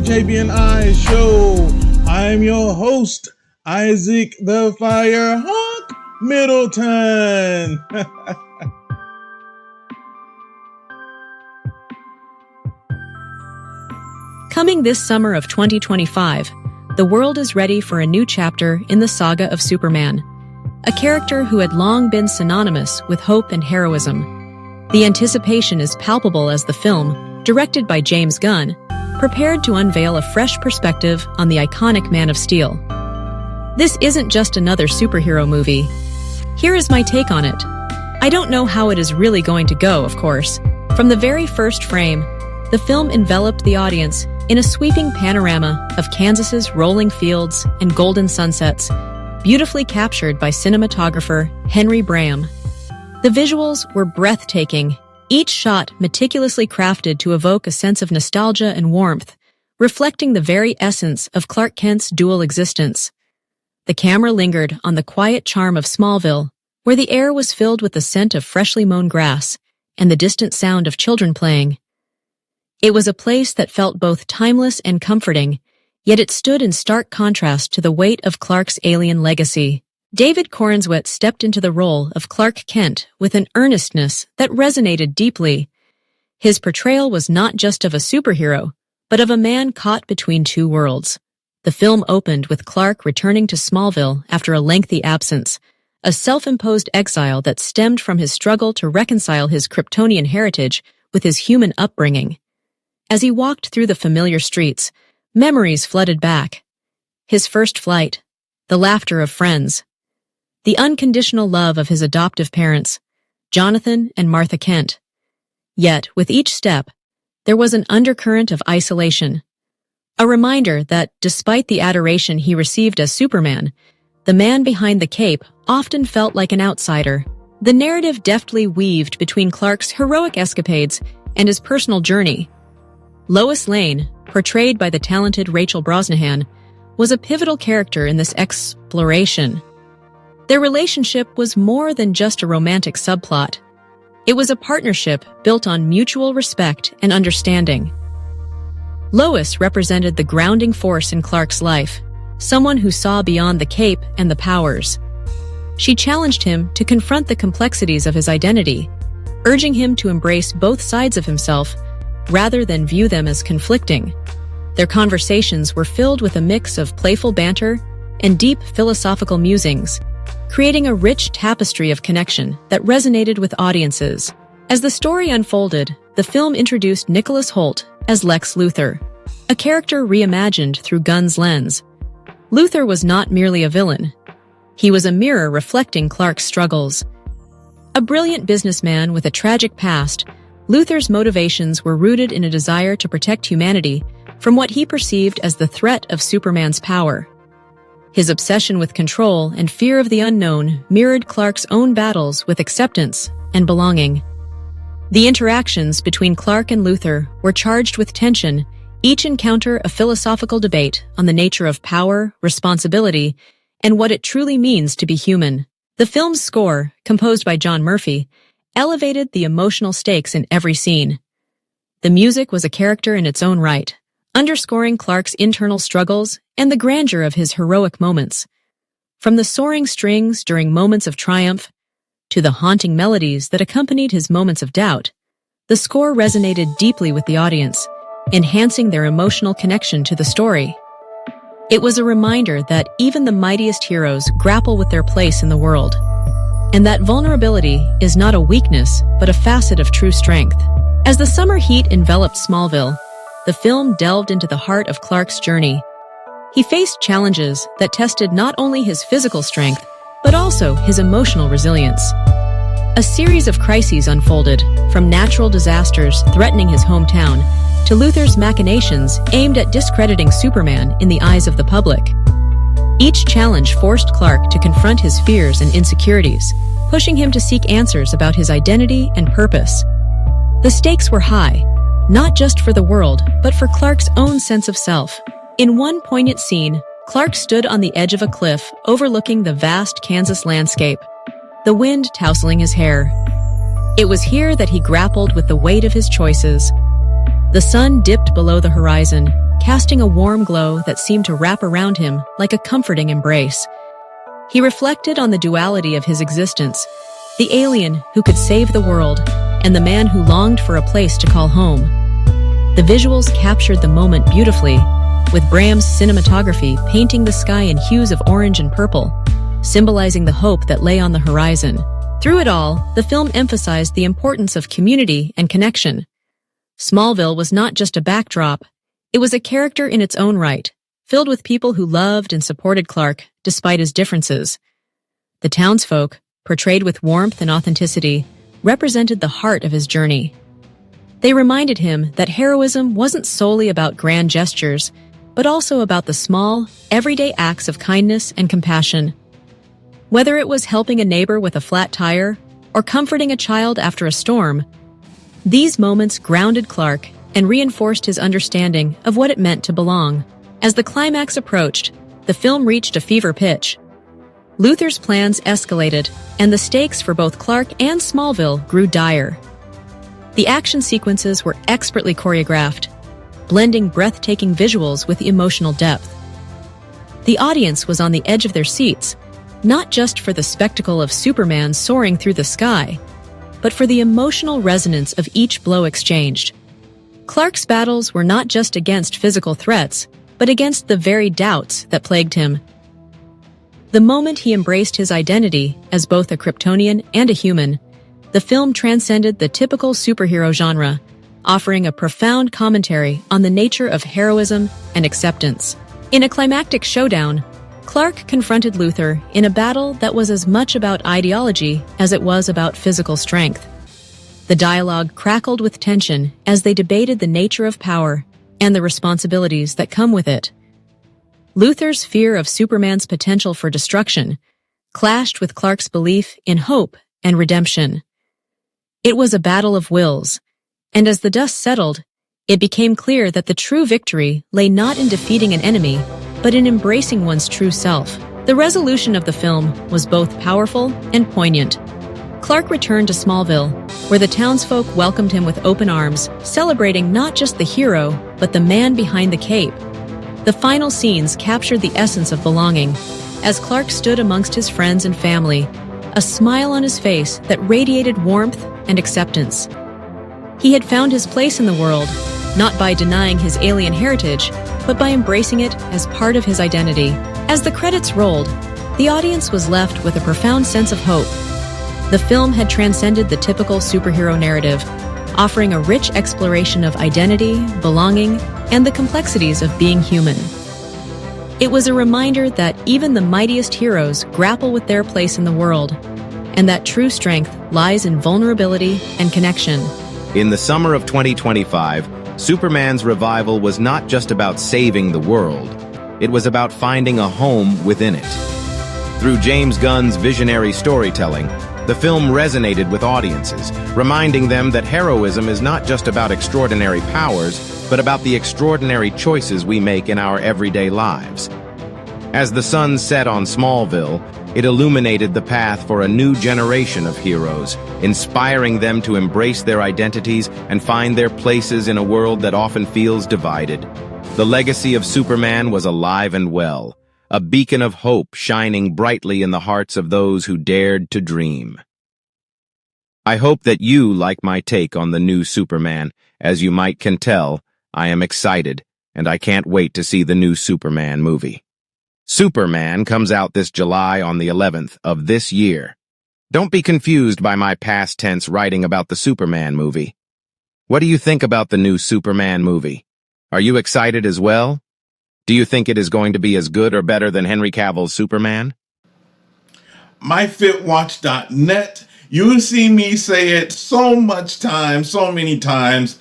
JB&I Show. I'm your host, Isaac the Firehawk Middleton. Coming this summer of 2025, the world is ready for a new chapter in the saga of Superman, a character who had long been synonymous with hope and heroism. The anticipation is palpable as the film, directed by James Gunn, prepared to unveil a fresh perspective on the iconic Man of Steel. This isn't just another superhero movie. Here is my take on it. I don't know how it is really going to go, of course. From the very first frame, the film enveloped the audience in a sweeping panorama of Kansas's rolling fields and golden sunsets, beautifully captured by cinematographer Henry Braham. The visuals were breathtaking, each shot meticulously crafted to evoke a sense of nostalgia and warmth, reflecting the very essence of Clark Kent's dual existence. The camera lingered on the quiet charm of Smallville, where the air was filled with the scent of freshly mown grass and the distant sound of children playing. It was a place that felt both timeless and comforting, yet it stood in stark contrast to the weight of Clark's alien legacy. David Corenswet stepped into the role of Clark Kent with an earnestness that resonated deeply. His portrayal was not just of a superhero, but of a man caught between two worlds. The film opened with Clark returning to Smallville after a lengthy absence, a self-imposed exile that stemmed from his struggle to reconcile his Kryptonian heritage with his human upbringing. As he walked through the familiar streets, memories flooded back. His first flight, the laughter of friends, the unconditional love of his adoptive parents, Jonathan and Martha Kent. Yet, with each step, there was an undercurrent of isolation, a reminder that, despite the adoration he received as Superman, the man behind the cape often felt like an outsider. The narrative deftly weaved between Clark's heroic escapades and his personal journey. Lois Lane, portrayed by the talented Rachel Brosnahan, was a pivotal character in this exploration. Their relationship was more than just a romantic subplot. It was a partnership built on mutual respect and understanding. Lois represented the grounding force in Clark's life, someone who saw beyond the cape and the powers. She challenged him to confront the complexities of his identity, urging him to embrace both sides of himself rather than view them as conflicting. Their conversations were filled with a mix of playful banter and deep philosophical musings, creating a rich tapestry of connection that resonated with audiences. As the story unfolded, the film introduced Nicholas Hoult as Lex Luthor, a character reimagined through Gunn's lens. Luthor was not merely a villain. He was a mirror reflecting Clark's struggles. A brilliant businessman with a tragic past, Luthor's motivations were rooted in a desire to protect humanity from what he perceived as the threat of Superman's power. His obsession with control and fear of the unknown mirrored Clark's own battles with acceptance and belonging. The interactions between Clark and Luthor were charged with tension, each encounter a philosophical debate on the nature of power, responsibility, and what it truly means to be human. The film's score, composed by John Murphy, elevated the emotional stakes in every scene. The music was a character in its own right, underscoring Clark's internal struggles and the grandeur of his heroic moments. From the soaring strings during moments of triumph to the haunting melodies that accompanied his moments of doubt, the score resonated deeply with the audience, enhancing their emotional connection to the story. It was a reminder that even the mightiest heroes grapple with their place in the world, and that vulnerability is not a weakness, but a facet of true strength. As the summer heat enveloped Smallville, the film delved into the heart of Clark's journey. He faced challenges that tested not only his physical strength, but also his emotional resilience. A series of crises unfolded, from natural disasters threatening his hometown to Luthor's machinations aimed at discrediting Superman in the eyes of the public. Each challenge forced Clark to confront his fears and insecurities, pushing him to seek answers about his identity and purpose. The stakes were high, not just for the world, but for Clark's own sense of self. In one poignant scene, Clark stood on the edge of a cliff overlooking the vast Kansas landscape, the wind tousling his hair. It was here that he grappled with the weight of his choices. The sun dipped below the horizon, casting a warm glow that seemed to wrap around him like a comforting embrace. He reflected on the duality of his existence, the alien who could save the world, and the man who longed for a place to call home. The visuals captured the moment beautifully, with Bram's cinematography painting the sky in hues of orange and purple, symbolizing the hope that lay on the horizon. Through it all, the film emphasized the importance of community and connection. Smallville was not just a backdrop, it was a character in its own right, filled with people who loved and supported Clark despite his differences. The townsfolk, portrayed with warmth and authenticity, represented the heart of his journey. They reminded him that heroism wasn't solely about grand gestures, but also about the small, everyday acts of kindness and compassion. Whether it was helping a neighbor with a flat tire or comforting a child after a storm, these moments grounded Clark and reinforced his understanding of what it meant to belong. As the climax approached, the film reached a fever pitch. Luthor's plans escalated, and the stakes for both Clark and Smallville grew dire. The action sequences were expertly choreographed, blending breathtaking visuals with emotional depth. The audience was on the edge of their seats, not just for the spectacle of Superman soaring through the sky, but for the emotional resonance of each blow exchanged. Clark's battles were not just against physical threats, but against the very doubts that plagued him. The moment he embraced his identity as both a Kryptonian and a human, the film transcended the typical superhero genre, offering a profound commentary on the nature of heroism and acceptance. In a climactic showdown, Clark confronted Luthor in a battle that was as much about ideology as it was about physical strength. The dialogue crackled with tension as they debated the nature of power and the responsibilities that come with it. Luthor's fear of Superman's potential for destruction clashed with Clark's belief in hope and redemption. It was a battle of wills, and as the dust settled, it became clear that the true victory lay not in defeating an enemy, but in embracing one's true self. The resolution of the film was both powerful and poignant. Clark returned to Smallville, where the townsfolk welcomed him with open arms, celebrating not just the hero, but the man behind the cape. The final scenes captured the essence of belonging, as Clark stood amongst his friends and family, a smile on his face that radiated warmth and acceptance. He had found his place in the world, not by denying his alien heritage, but by embracing it as part of his identity. As the credits rolled, the audience was left with a profound sense of hope. The film had transcended the typical superhero narrative, offering a rich exploration of identity, belonging, and the complexities of being human. It was a reminder that even the mightiest heroes grapple with their place in the world, and that true strength lies in vulnerability and connection. In the summer of 2025, Superman's revival was not just about saving the world, it was about finding a home within it. Through James Gunn's visionary storytelling, the film resonated with audiences, reminding them that heroism is not just about extraordinary powers, but about the extraordinary choices we make in our everyday lives. As the sun set on Smallville, it illuminated the path for a new generation of heroes, inspiring them to embrace their identities and find their places in a world that often feels divided. The legacy of Superman was alive and well, a beacon of hope shining brightly in the hearts of those who dared to dream. I hope that you like my take on the new Superman. As you might can tell, I am excited, and I can't wait to see the new Superman movie. Superman comes out this July on the 11th of this year. Don't be confused by my past tense writing about the Superman movie. What do you think about the new Superman movie? Are you excited as well? Do you think it is going to be as good or better than Henry Cavill's Superman? MyFitWatch.net. You will see me say it so many times.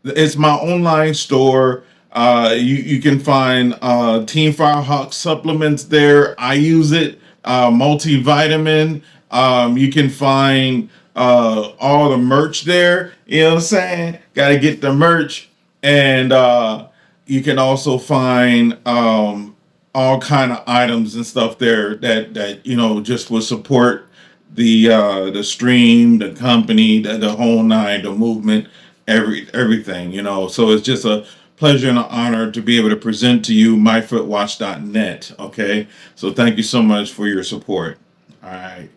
It's my online store. You can find Team Firehawk supplements there. I use it. Multivitamin. You can find all the merch there. You know what I'm saying? Got to get the merch. And you can also find all kind of items and stuff there that just will support the stream, the company, the whole nine, the movement, everything. So it's just a pleasure and an honor to be able to present to you myfootwatch.net. Okay, so thank you so much for your support. All right.